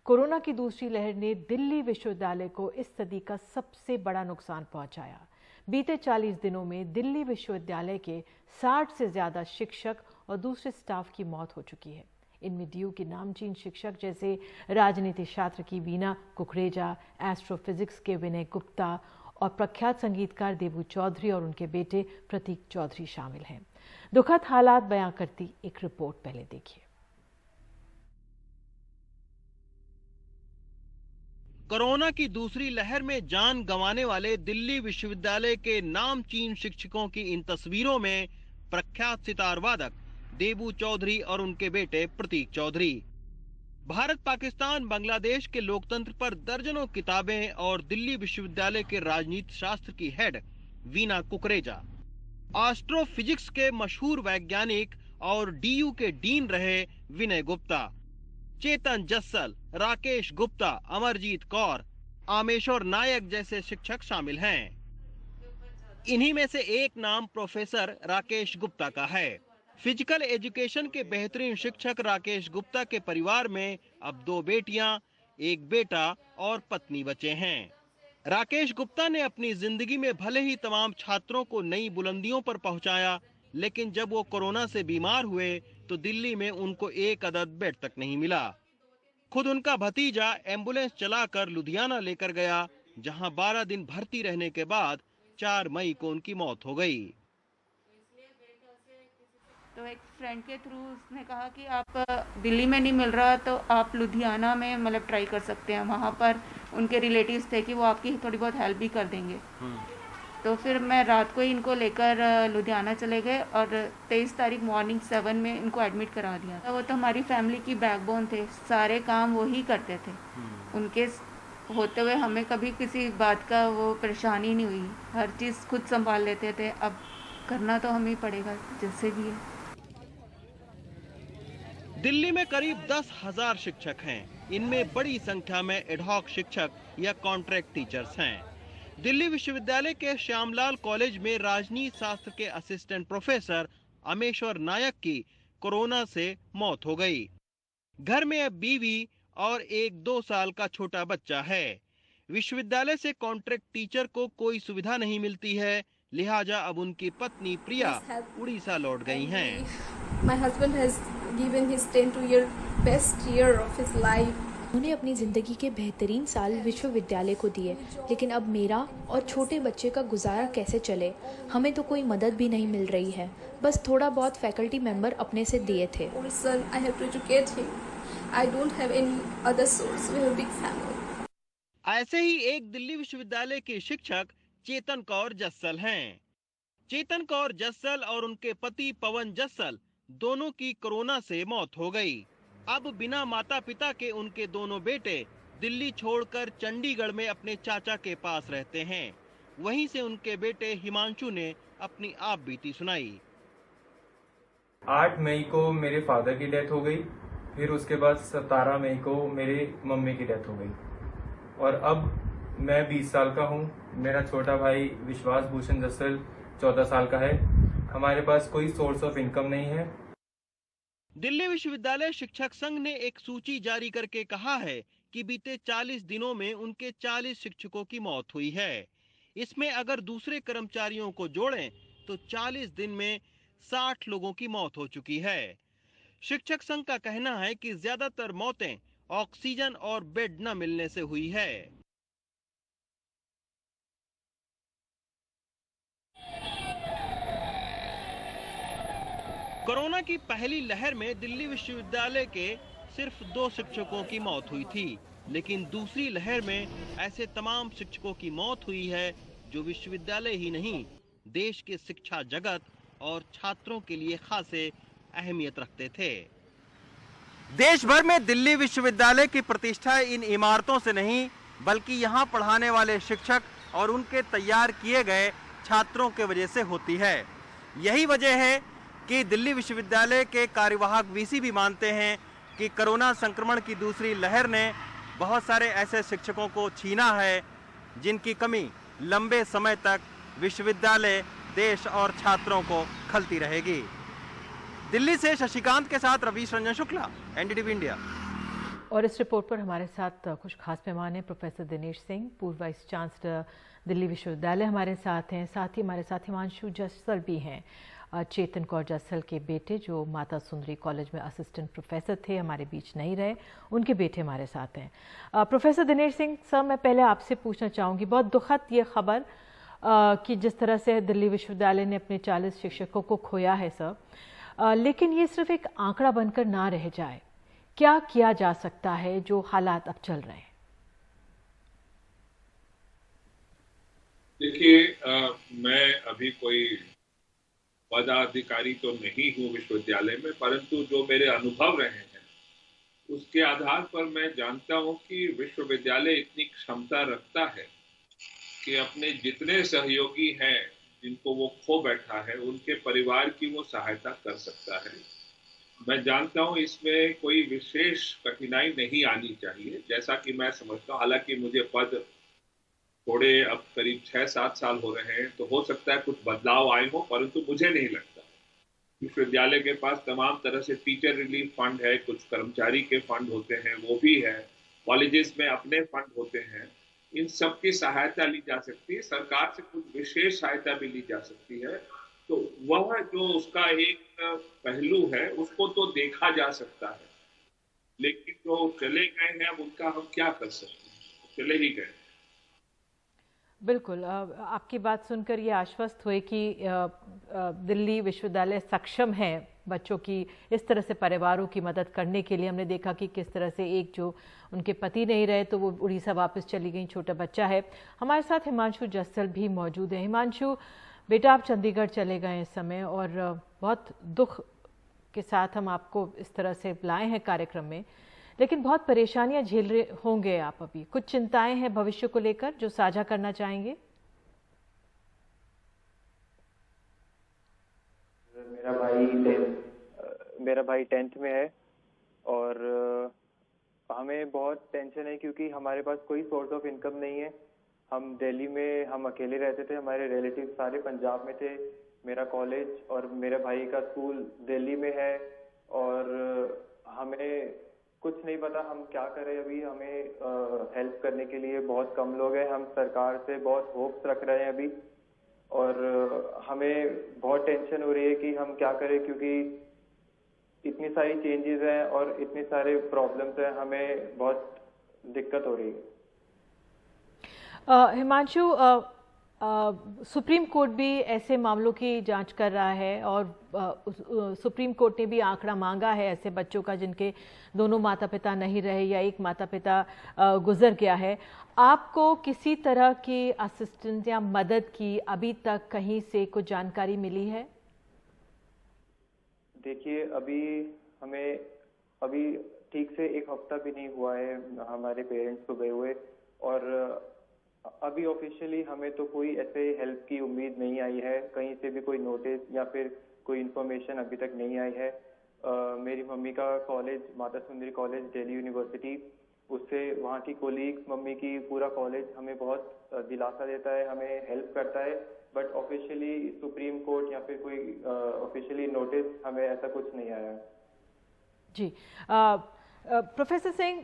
Corona की दूसरी लहर ने दिल्ली विश्वविद्यालय को इस सदी का सबसे बड़ा नुकसान पहुंचाया। बीते 40 दिनों में दिल्ली विश्वविद्यालय के 60 से ज्यादा शिक्षक और दूसरे स्टाफ की मौत हो चुकी है। इनमें डीयू के नामचीन शिक्षक जैसे राजनीति शास्त्र की वीना कुकरेजा, एस्ट्रोफिजिक्स के विनय गुप्ता और प्रख्यात संगीतकार देबू चौधरी और उनके बेटे प्रतीक चौधरी शामिल हैं। दुखद हालात बयां करती एक रिपोर्ट पहले देखिए। कोरोना की दूसरी लहर में जान गंवाने वाले दिल्ली विश्वविद्यालय के नामचीन शिक्षकों की इन तस्वीरों में प्रख्यात सितार वादक देबू चौधरी और उनके बेटे प्रतीक चौधरी। भारत, पाकिस्तान, बांग्लादेश के लोकतंत्र पर दर्जनों किताबें और दिल्ली विश्वविद्यालय के राजनीति शास्त्र की हेड वीना कुकरेजा, एस्ट्रोफिजिक्स के मशहूर वैज्ञानिक और डीयू के डीन रहे विनय गुप्ता, चेतन जस्सल, राकेश गुप्ता, अमरजीत कौर, आमेश्वर नायक जैसे शिक्षक शामिल हैं। इन्हीं में से एक नाम प्रोफेसर राकेश गुप्ता का है। फिजिकल एजुकेशन के बेहतरीन शिक्षक राकेश गुप्ता के परिवार में अब 2 बेटियां, 1 बेटा और पत्नी बचे हैं। राकेश गुप्ता ने अपनी जिंदगी में भले ही तमाम छात्रों को नई बुलंदियों पर पहुंचाया, लेकिन जब वो कोरोना से बीमार हुए तो दिल्ली में उनको एक अदद बेड तक नहीं मिला। खुद उनका भतीजा एम्बुलेंस चलाकर लुधियाना लेकर गया, जहां 12 दिन भर्ती रहने के बाद 4 मई को उनकी मौत हो गई। तो एक फ्रेंड के थ्रू उसने कहा कि आप दिल्ली में नहीं मिल रहा तो आप लुधियाना में मतलब ट्राई कर सकते हैं, वहाँ पर उनके रिलेटिव्स थे कि वो आपकी थोड़ी बहुत हेल्प भी कर देंगे। तो फिर मैं रात को ही इनको लेकर लुधियाना चले गए और 23 तारीख मॉर्निंग 7 में इनको एडमिट करा दिया। वो तो हमारी फैमिली की बैकबोन थे, सारे काम वो ही करते थे। उनके होते हुए हमें कभी किसी बात का वो परेशानी नहीं हुई, हर चीज़ खुद संभाल लेते थे। अब करना तो हमें पड़ेगा जैसे भी है। दिल्ली में करीब 10,000 शिक्षक हैं। इनमें बड़ी संख्या में एडहॉक शिक्षक या कॉन्ट्रैक्ट टीचर्स हैं। दिल्ली विश्वविद्यालय के श्यामलाल कॉलेज में राजनीति शास्त्र के असिस्टेंट प्रोफेसर आमेश्वर नायक की कोरोना से मौत हो गई। घर में अब बीवी और एक 2 साल का छोटा बच्चा है। विश्वविद्यालय से कॉन्ट्रैक्ट टीचर को कोई सुविधा नहीं मिलती है, लिहाजा अब उनकी पत्नी प्रिया उड़ीसा लौट गई हैं। My husband has given his 10-year best year of his life. उन्होंने अपनी ज़िंदगी के बेहतरीन साल विश्वविद्यालय को दिए, लेकिन अब मेरा और छोटे बच्चे का गुजारा कैसे चले? हमें तो कोई मदद भी नहीं मिल रही है, बस थोड़ा बहुत फैकल्टी मेंबर अपने से दिए थे। I have to educate him. I don't have any other source. We have a big family. ऐसे ही एक दिल्ली विश्वविद्यालय के शिक्षक चेतन कौर जस्सल हैं। चेतन कौर जस्सल और उनके पति पवन जस्सल दोनों की कोरोना से मौत हो गई। अब बिना माता पिता के उनके दोनों बेटे दिल्ली छोड़कर चंडीगढ़ में अपने चाचा के पास रहते हैं। वहीं से उनके बेटे हिमांशु ने अपनी आप बीती सुनाई। 8 मई को मेरे फादर की डेथ हो गई, फिर उसके बाद 17 मई को मेरी मम्मी की डेथ हो गई और अब मैं 20 साल का हूँ। मेरा छोटा भाई विश्वास भूषण जस्सल 14 साल का है। हमारे पास कोई सोर्स ऑफ इनकम नहीं है। दिल्ली विश्वविद्यालय शिक्षक संघ ने एक सूची जारी करके कहा है कि बीते 40 दिनों में उनके 40 शिक्षकों की मौत हुई है। इसमें अगर दूसरे कर्मचारियों को जोड़ें तो 40 दिन में 60 लोगों की मौत हो चुकी है। शिक्षक संघ का कहना है कि ज्यादातर मौतें ऑक्सीजन और बेड न मिलने से हुई है। कोरोना की पहली लहर में दिल्ली विश्वविद्यालय के सिर्फ 2 शिक्षकों की मौत हुई थी, लेकिन दूसरी लहर में ऐसे तमाम शिक्षकों की मौत हुई है जो विश्वविद्यालय ही नहीं, देश के शिक्षा जगत और छात्रों के लिए खासे अहमियत रखते थे। देश भर में दिल्ली विश्वविद्यालय की प्रतिष्ठा इन इमारतों से नहीं, बल्कि यहाँ पढ़ाने वाले शिक्षक और उनके तैयार किए गए छात्रों के वजह से होती है। यही वजह है कि दिल्ली विश्वविद्यालय के कार्यवाहक वीसी भी मानते हैं कि कोरोना संक्रमण की दूसरी लहर ने बहुत सारे ऐसे शिक्षकों को छीना है जिनकी कमी लंबे समय तक विश्वविद्यालय, देश और छात्रों को खलती रहेगी। दिल्ली से शशिकांत के साथ रवीश रंजन शुक्ला, एनडीटीवी इंडिया। और इस रिपोर्ट पर हमारे साथ कुछ खास मेहमान हैं। प्रोफेसर दिनेश सिंह, पूर्व वाइस चांसलर दिल्ली विश्वविद्यालय हमारे साथ हैं। साथ ही हमारे साथ हिमांशु जस्सल भी हैं, चेतन कौर जस्सल के बेटे, जो माता सुंदरी कॉलेज में असिस्टेंट प्रोफेसर थे, हमारे बीच नहीं रहे, उनके बेटे हमारे साथ हैं। प्रोफेसर दिनेश सिंह सर, मैं पहले आपसे पूछना चाहूँगी, बहुत दुखद ये खबर कि जिस तरह से दिल्ली विश्वविद्यालय ने अपने 40 शिक्षकों को खोया है सर, लेकिन ये सिर्फ एक आंकड़ा बनकर ना रह जाए। क्या किया जा सकता है जो हालात अब चल रहे हैं? देखिए, मैं अभी कोई पदाधिकारी तो नहीं हूँ विश्वविद्यालय में, परंतु जो मेरे अनुभव रहे हैं उसके आधार पर मैं जानता हूँ कि विश्वविद्यालय इतनी क्षमता रखता है कि अपने जितने सहयोगी हैं जिनको वो खो बैठा है, उनके परिवार की वो सहायता कर सकता है। मैं जानता हूँ इसमें कोई विशेष कठिनाई नहीं आनी चाहिए, जैसा कि मैं समझता हूँ। हालांकि मुझे पद थोड़े अब करीब 6-7 साल हो रहे हैं, तो हो सकता है कुछ बदलाव आए हो, परंतु मुझे नहीं लगता। विश्वविद्यालय के पास तमाम तरह से टीचर रिलीफ फंड है, कुछ कर्मचारी के फंड होते हैं, वो भी है, कॉलेजेस में अपने फंड होते हैं। इन सब की सहायता ली जा सकती है, सरकार से कुछ विशेष सहायता भी ली जा सकती है। तो वह जो उसका एक पहलू है उसको तो देखा जा सकता है, लेकिन जो चले गए हैं अब उनका हम क्या कर सकते हैं, चले ही गए। बिल्कुल, आपकी बात सुनकर ये आश्वस्त हुए कि दिल्ली विश्वविद्यालय सक्षम है बच्चों की इस तरह से परिवारों की मदद करने के लिए। हमने देखा कि किस तरह से एक जो उनके पति नहीं रहे तो वो उड़ीसा वापस चली गई, छोटा बच्चा है। हमारे साथ हिमांशु जस्सल भी मौजूद है। हिमांशु बेटा, आप चंडीगढ़ चले गए इस समय और बहुत दुख के साथ हम आपको इस तरह से बुलाए हैं कार्यक्रम में, लेकिन बहुत परेशानियां झेल रहे होंगे आप अभी। कुछ चिंताएं हैं भविष्य को लेकर जो साझा करना चाहेंगे? मेरा भाई 10th में है और हमें बहुत टेंशन है क्योंकि हमारे पास कोई सोर्स ऑफ इनकम नहीं है। हम दिल्ली में हम अकेले रहते थे, हमारे रिलेटिव सारे पंजाब में थे। मेरा कॉलेज और मेरे भाई का स्कूल दिल्ली में है और हमें कुछ नहीं पता हम क्या करें। अभी हमें हेल्प करने के लिए बहुत कम लोग हैं। हम सरकार से बहुत होप्स रख रहे हैं अभी, और हमें बहुत टेंशन हो रही है कि हम क्या करें, क्योंकि इतनी सारी चेंजेस हैं और इतने सारे प्रॉब्लम्स हैं, हमें बहुत दिक्कत हो रही है। हिमांशु, सुप्रीम कोर्ट भी ऐसे मामलों की जांच कर रहा है और सुप्रीम कोर्ट ने भी आंकड़ा मांगा है ऐसे बच्चों का जिनके दोनों माता पिता नहीं रहे या एक माता पिता गुजर गया है। आपको किसी तरह की असिस्टेंस या मदद की अभी तक कहीं से कुछ जानकारी मिली है? देखिए, अभी ठीक से एक हफ्ता भी नहीं हुआ है हमारे पेरेंट्स को गए हुए, और अभी ऑफिशियली हमें तो कोई ऐसे हेल्प की उम्मीद नहीं आई है। कहीं से भी कोई नोटिस या फिर कोई इन्फॉर्मेशन अभी तक नहीं आई है। मेरी मम्मी का college Mata Sundari college Delhi university, उससे वहाँ की कोलीग्स, मम्मी की पूरा कॉलेज हमें बहुत दिलासा देता है, हमें हेल्प करता है, बट ऑफिशियली सुप्रीम कोर्ट या फिर कोई ऑफिशियली नोटिस हमें ऐसा कुछ नहीं आया। जी, प्रोफेसर सिंह,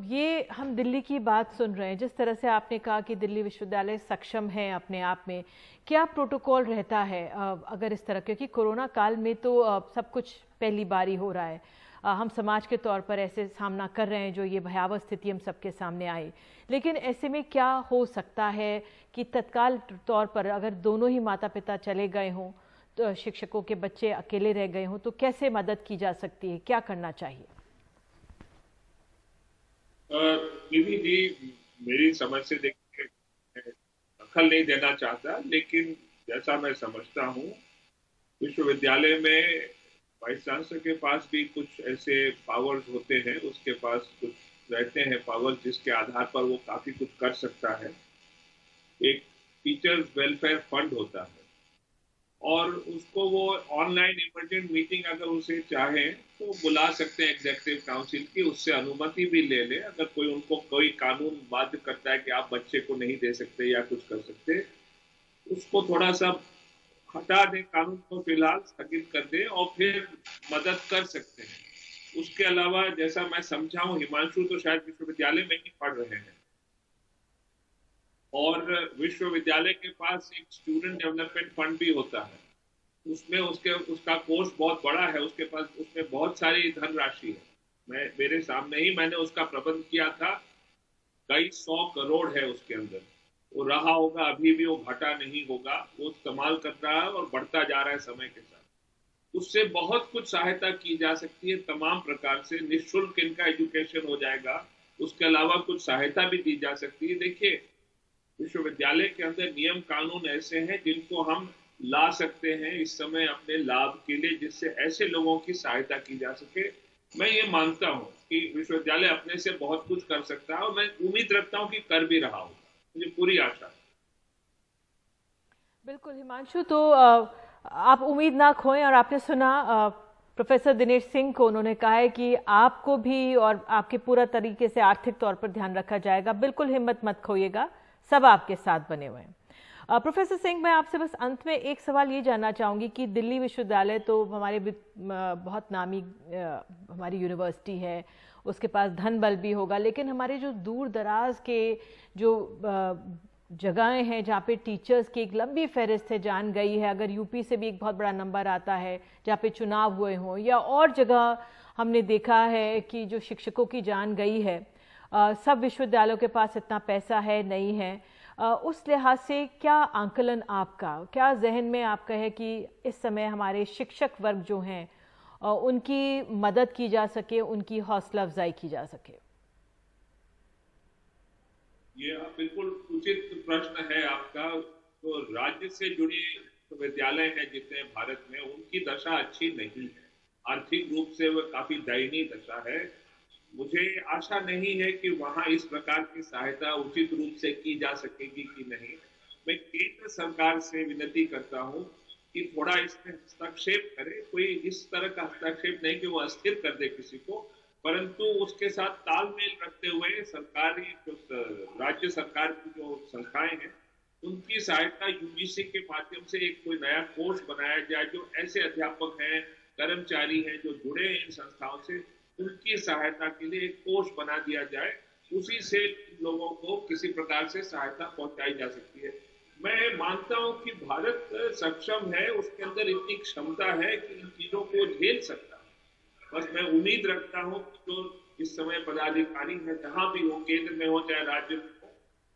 ये हम दिल्ली की बात सुन रहे हैं। जिस तरह से आपने कहा कि दिल्ली विश्वविद्यालय सक्षम है अपने आप में, क्या प्रोटोकॉल रहता है अगर इस तरह, क्योंकि कोरोना काल में तो सब कुछ पहली बार ही हो रहा है, हम समाज के तौर पर ऐसे सामना कर रहे हैं जो ये भयावह स्थिति हम सबके सामने आई, लेकिन ऐसे में क्या हो सकता है कि तत्काल तौर पर अगर दोनों ही माता पिता चले गए हों, तो शिक्षकों के बच्चे अकेले रह गए हों, तो कैसे मदद की जा सकती है, क्या करना चाहिए? दीदी जी, मेरी समझ से देखिए, दखल नहीं देना चाहता, लेकिन जैसा मैं समझता हूँ विश्वविद्यालय में वाइस चांसलर के पास भी कुछ ऐसे पावर्स होते हैं, उसके पास कुछ रहते हैं पावर्स जिसके आधार पर वो काफी कुछ कर सकता है। एक टीचर्स वेलफेयर फंड होता है और उसको वो ऑनलाइन इमरजेंट मीटिंग अगर उसे चाहे तो बुला सकते हैं एग्जीक्यूटिव काउंसिल की, उससे अनुमति भी ले ले। अगर कोई उनको कोई कानून बाध्य करता है कि आप बच्चे को नहीं दे सकते या कुछ कर सकते, उसको थोड़ा सा हटा दें, कानून को फिलहाल स्थगित कर दें और फिर मदद कर सकते हैं। उसके अलावा जैसा मैं समझा हूँ, हिमांशु तो शायद विश्वविद्यालय में ही पढ़ रहे हैं और विश्वविद्यालय के पास एक स्टूडेंट डेवलपमेंट फंड भी होता है। उसमें उसका कोर्स बहुत बड़ा है, उसके पास उसमें बहुत सारी धनराशि है। मेरे सामने ही मैंने उसका प्रबंध किया था। कई 100 करोड़ है उसके अंदर। वो रहा होगा, अभी भी वो घटा नहीं होगा। वो इस्तेमाल कर रहा है और बढ़ता जा रहा है समय के साथ। उससे बहुत कुछ सहायता की जा सकती है, तमाम प्रकार से। निःशुल्क इनका एजुकेशन हो जाएगा। उसके अलावा कुछ सहायता भी दी जा सकती है। देखिए, विश्वविद्यालय के अंदर नियम कानून ऐसे हैं जिनको हम ला सकते हैं इस समय अपने लाभ के लिए, जिससे ऐसे लोगों की सहायता की जा सके। मैं ये मानता हूं कि विश्वविद्यालय अपने से बहुत कुछ कर सकता है और मैं उम्मीद रखता हूं कि कर भी रहा होगा। मुझे पूरी आशा है। बिल्कुल हिमांशु, तो आप उम्मीद ना खोएं। और आपने सुना प्रोफेसर दिनेश सिंह को, उन्होंने कहा है कि आपको भी और आपके पूरा तरीके से आर्थिक तौर पर ध्यान रखा जाएगा। बिल्कुल हिम्मत मत खोइएगा, सब आपके साथ बने हुए हैं। प्रोफेसर सिंह, मैं आपसे बस अंत में एक सवाल ये जानना चाहूँगी कि दिल्ली विश्वविद्यालय तो हमारे बहुत नामी हमारी यूनिवर्सिटी है, उसके पास धन बल भी होगा, लेकिन हमारे जो दूर दराज के जो जगहें हैं जहाँ पे टीचर्स की एक लंबी फहरिस्त है जान गई है, अगर यूपी से भी एक बहुत बड़ा नंबर आता है जहाँ पे चुनाव हुए हों, या और जगह हमने देखा है कि जो शिक्षकों की जान गई है, सब विश्वविद्यालयों के पास इतना पैसा है नहीं है। उस लिहाज से क्या आंकलन आपका, क्या जहन में आपका है कि इस समय हमारे शिक्षक वर्ग जो हैं उनकी मदद की जा सके, उनकी हौसला अफजाई की जा सके? ये बिल्कुल उचित प्रश्न है आपका। तो राज्य से जुड़ी विद्यालय हैं जितने भारत में, उनकी दशा अच्छी नहीं है। आर्थिक रूप से वह काफी दयनीय दशा है। मुझे आशा नहीं है कि वहां इस प्रकार की सहायता उचित रूप से की जा सकेगी कि नहीं। मैं केंद्र सरकार से विनती करता हूं कि थोड़ा इसमें हस्तक्षेप करे। कोई इस तरह का हस्तक्षेप नहीं कि वो अस्थिर कर दे किसी को, परंतु उसके साथ तालमेल रखते हुए सरकारी राज्य सरकार की जो संस्थाएं हैं उनकी सहायता यूजीसी के माध्यम से एक कोई नया कोर्स बनाया जाए। जो ऐसे अध्यापक हैं, कर्मचारी हैं जो जुड़े हैं इन संस्थाओं से, उनकी सहायता के लिए एक कोर्स बना दिया जाए। उसी से लोगों को किसी प्रकार से सहायता पहुंचाई जा सकती है। मैं मानता हूं कि भारत सक्षम है, उसके अंदर इतनी क्षमता है कि इन चीजों को झेल सकता है। बस मैं उम्मीद रखता हूं कि जो इस समय पदाधिकारी हैं, जहां भी हो, केंद्र में हो चाहे राज्य में हो,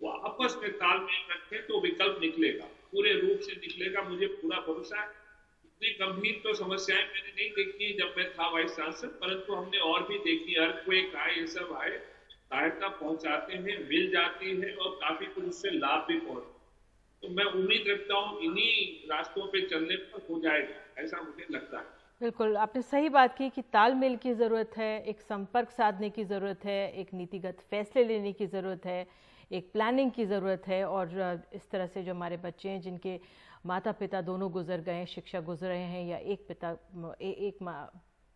वो आपस में तालमेल रखें तो विकल्प निकलेगा, पूरे रूप से निकलेगा। मुझे पूरा भरोसा है। इतनी गंभीर तो समस्याएं मैंने नहीं देखी जब मैं था वाइस चांसलर, परंतु हमने और भी देखी। अर्थक्वेक आए, ये सब आए, सहायता पहुंचाते हैं, मिल जाती है और काफी कुछ उससे लाभ भी पहुंचता है। तो मैं उम्मीद रखता हूँ इन्हीं रास्तों पे चलने पर हो जाएगा, ऐसा मुझे लगता है। बिल्कुल, आपने सही बात की कि तालमेल की ज़रूरत है, एक संपर्क साधने की ज़रूरत है, एक नीतिगत फैसले लेने की ज़रूरत है, एक प्लानिंग की ज़रूरत है। और इस तरह से जो हमारे बच्चे हैं जिनके माता पिता दोनों गुजर गए हैं, शिक्षक गुजरे हैं, या एक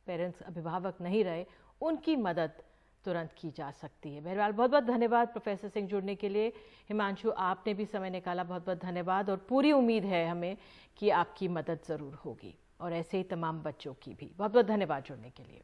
पेरेंट्स अभिभावक नहीं रहे, उनकी मदद तुरंत की जा सकती है। बहरहाल बहुत बहुत धन्यवाद प्रोफेसर सिंह जुड़ने के लिए। हिमांशु, आपने भी समय निकाला, बहुत बहुत धन्यवाद। और पूरी उम्मीद है हमें कि आपकी मदद ज़रूर होगी, और ऐसे ही तमाम बच्चों की भी। बहुत बहुत धन्यवाद जुड़ने के लिए।